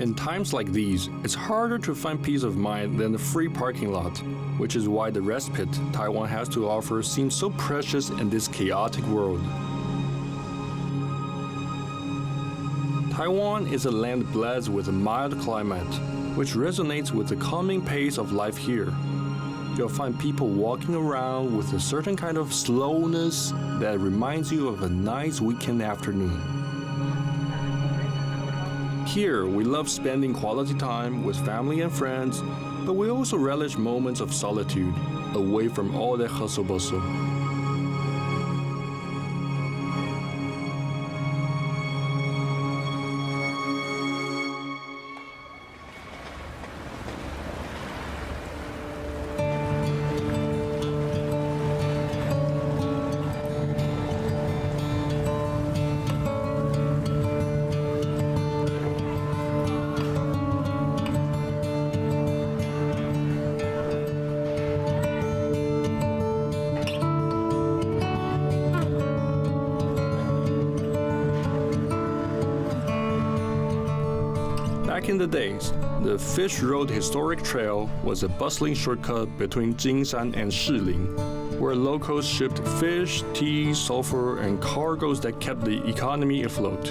In times like these, it's harder to find peace of mind than the free parking lot, which is why the respite Taiwan has to offer seems so precious in this chaotic world. Taiwan is a land blessed with a mild climate, which resonates with the calming pace of life here. You'll find people walking around with a certain kind of slowness that reminds you of a nice weekend afternoon. Here, we love spending quality time with family and friends, but we also relish moments of solitude, away from all that hustle bustle. Back in the days, the Fish Road Historic Trail was a bustling shortcut between Jingshan and Shiling, where locals shipped fish, tea, sulfur, and cargoes that kept the economy afloat.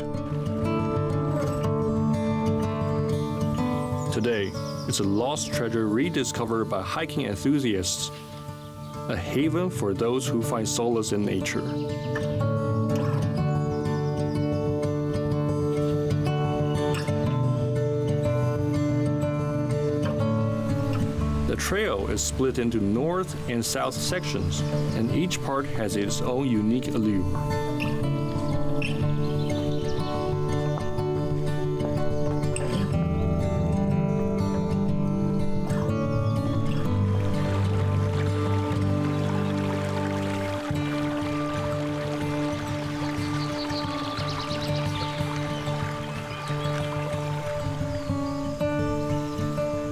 Today, it's a lost treasure rediscovered by hiking enthusiasts, a haven for those who find solace in nature. The trail is split into north and south sections, and each part has its own unique allure.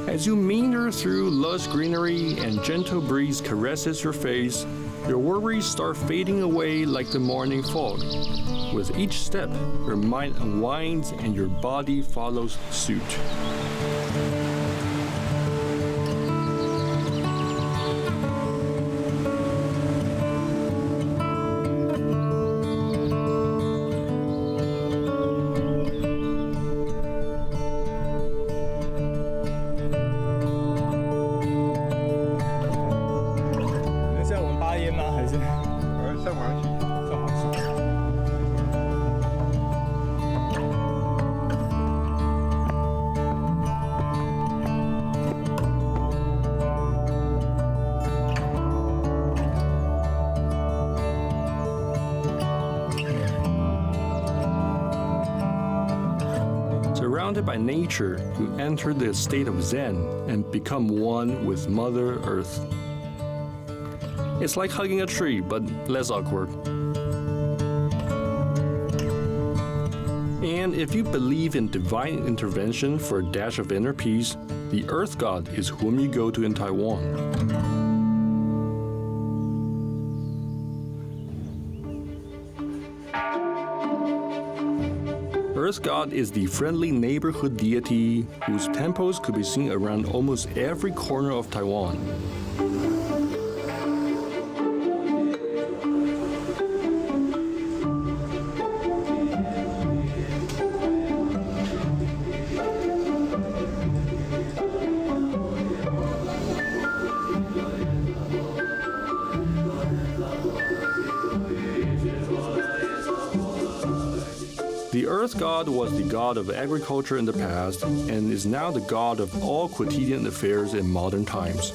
As you meander through lush greenery and gentle breeze caresses your face, your worries start fading away like the morning fog. With each step, your mind unwinds and your body follows suit. Surrounded by nature, you enter the state of Zen and become one with Mother Earth. It's like hugging a tree, but less awkward. And if you believe in divine intervention for a dash of inner peace, the Earth God is whom you go to in Taiwan. Earth God is the friendly neighborhood deity whose temples could be seen around almost every corner of Taiwan. The Earth God was the god of agriculture in the past and is now the god of all quotidian affairs in modern times.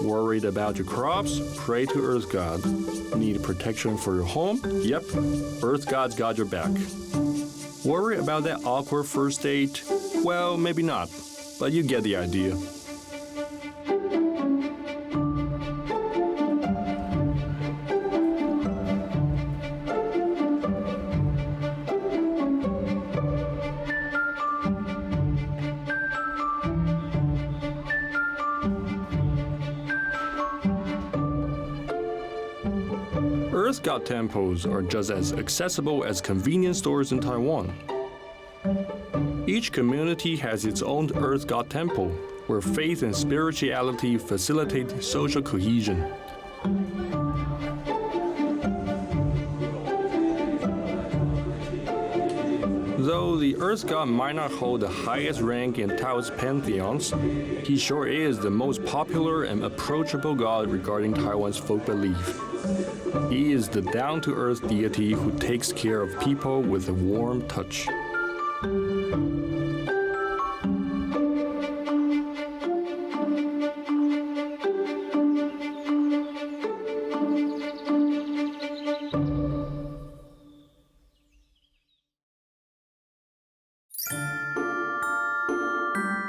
Worried about your crops? Pray to Earth God. Need protection for your home? Yep, Earth God's got your back. Worry about that awkward first date? Well, maybe not, but you get the idea. Earth God temples are just as accessible as convenience stores in Taiwan. Each community has its own Earth God temple, where faith and spirituality facilitate social cohesion. Though the Earth God might not hold the highest rank in Taoist pantheons, he sure is the most popular and approachable god regarding Taiwan's folk belief. He is the down-to-earth deity who takes care of people with a warm touch.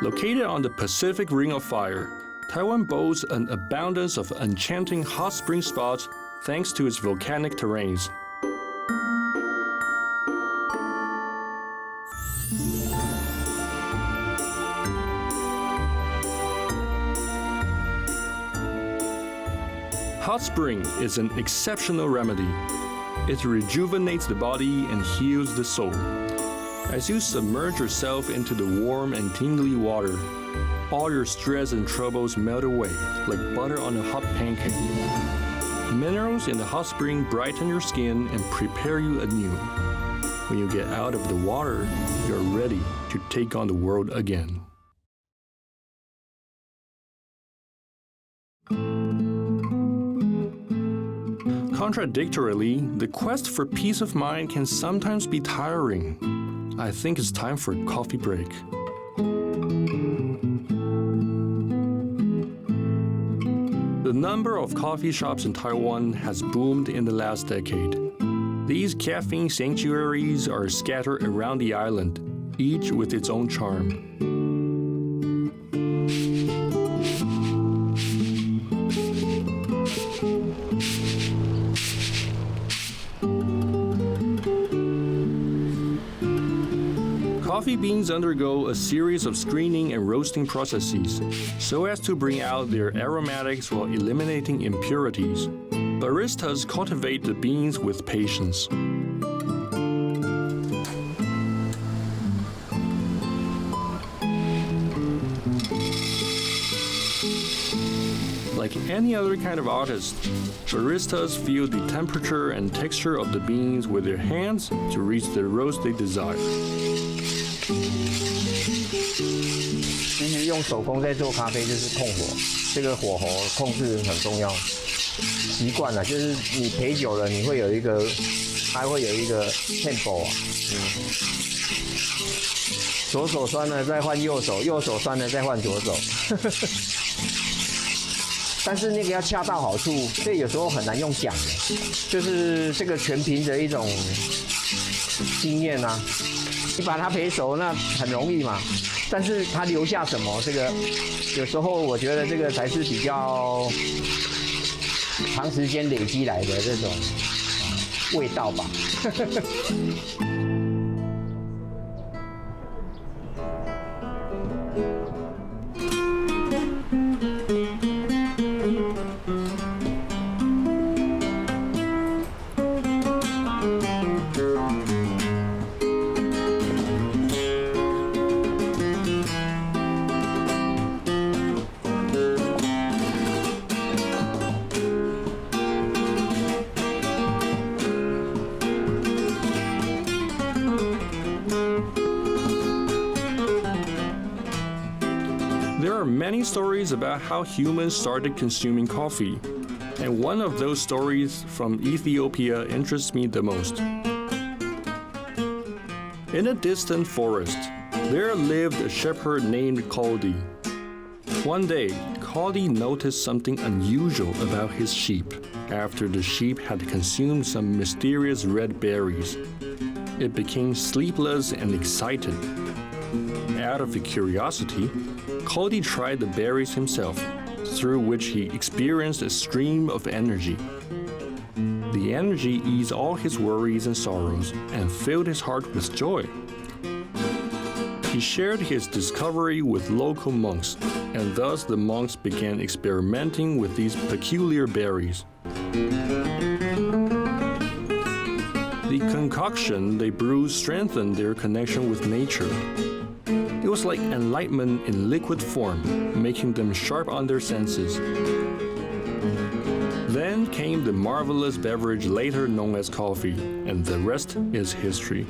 Located on the Pacific Ring of Fire, Taiwan boasts an abundance of enchanting hot spring spots thanks to its volcanic terrains. Hot spring is an exceptional remedy. It rejuvenates the body and heals the soul. As you submerge yourself into the warm and tingly water, all your stress and troubles melt away like butter on a hot pancake. Minerals in the hot spring brighten your skin and prepare you anew. When you get out of the water, you're ready to take on the world again. Contradictorily, the quest for peace of mind can sometimes be tiring. I think it's time for a coffee break. The number of coffee shops in Taiwan has boomed in the last decade. These caffeine sanctuaries are scattered around the island, each with its own charm. Coffee beans undergo a series of screening and roasting processes so as to bring out their aromatics while eliminating impurities. Baristas cultivate the beans with patience. Like any other kind of artist, baristas feel the temperature and texture of the beans with their hands to reach the roast they desire. 其实用手工在做咖啡就是控火，这个火候控制很重要。习惯了，就是你陪久了，你会有一个，还会有一个 tempo 啊，左手酸了再换右手，右手酸了再换左手。但是那个要恰到好处，所以有时候很难用讲的，就是这个全凭着一种经验啊。你把它陪熟，那很容易嘛。但是它留下什么，这个有时候我觉得这个才是比较长时间累积来的这种味道吧。There are many stories about how humans started consuming coffee, and one of those stories from Ethiopia interests me the most. In a distant forest, there lived a shepherd named Kaldi. One day, Kaldi noticed something unusual about his sheep after the sheep had consumed some mysterious red berries. It became sleepless and excited. Out of curiosity, Kaldi tried the berries himself, through which he experienced a stream of energy. The energy eased all his worries and sorrows and filled his heart with joy. He shared his discovery with local monks, and thus the monks began experimenting with these peculiar berries. The The concoction they brewed strengthened their connection with nature. It was like enlightenment in liquid form, making them sharp on their senses. Then came the marvelous beverage later known as coffee, and the rest is history.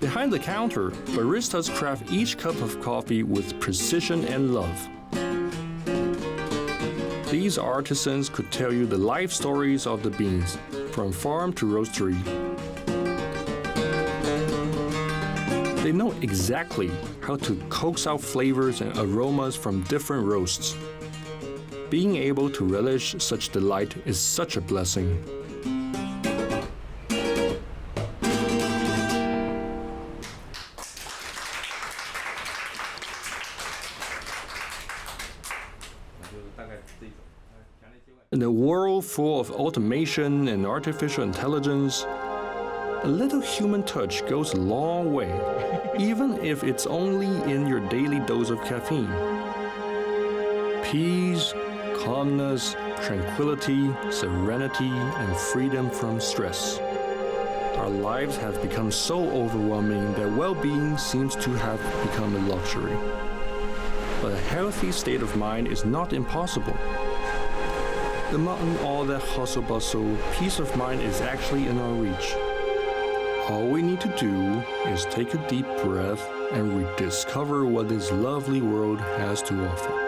Behind the counter, baristas craft each cup of coffee with precision and love. These artisans could tell you the life stories of the beans, from farm to roastery. They know exactly how to coax out flavors and aromas from different roasts. Being able to relish such delight is such a blessing. In a world full of automation and artificial intelligence, a little human touch goes a long way, even if it's only in your daily dose of caffeine. Peace, calmness, tranquility, serenity, and freedom from stress. Our lives have become so overwhelming that well-being seems to have become a luxury. But a healthy state of mind is not impossible. Among all that hustle bustle, peace of mind is actually in our reach. All we need to do is take a deep breath and rediscover what this lovely world has to offer.